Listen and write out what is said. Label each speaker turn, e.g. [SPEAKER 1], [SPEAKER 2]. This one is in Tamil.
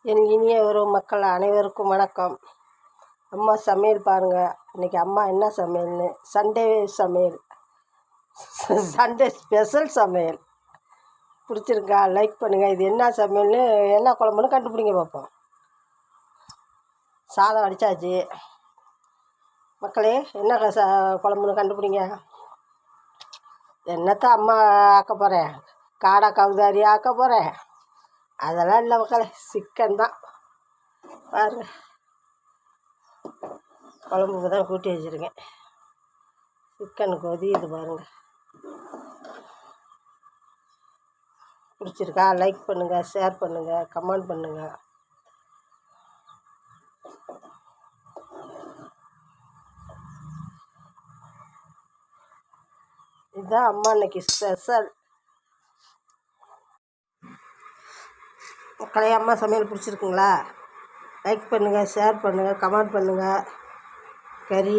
[SPEAKER 1] என் இனிய உறவு மக்கள் அனைவருக்கும் வணக்கம். அம்மா சமையல் பாருங்கள். இன்றைக்கி அம்மா என்ன சமையல்னு சண்டே சமையல், சண்டே ஸ்பெஷல் சமையல். பிடிச்சிருக்கா? லைக் பண்ணுங்கள். இது என்ன சமையல்னு என்ன குழம்புன்னு கண்டுபிடிங்க பார்ப்போம். சாதம் அடித்தாச்சு மக்களே. என்ன குழம்புன்னு கண்டுபிடிங்க. என்னத்தை அம்மா ஆக்க போகிறேன்? காடை கவுதாரி ஆக்க போகிறேன்? அதெல்லாம் இல்லை மக்களே, சிக்கன் தான். பாருங்க, குழம்புக்கு தான் கூட்டி வச்சுருக்கேன். சிக்கன் கொதியுது பாருங்கள். பிடிச்சிருக்கா? லைக் பண்ணுங்கள், ஷேர் பண்ணுங்கள், கமெண்ட் பண்ணுங்கள். இதுதான் அம்மா இன்னைக்கு ஸ்பெஷல். மக்களே, அம்மா சமையல் பிடிச்சிருக்குங்களா? லைக் பண்ணுங்கள், ஷேர் பண்ணுங்கள், கமெண்ட் பண்ணுங்கள். கறி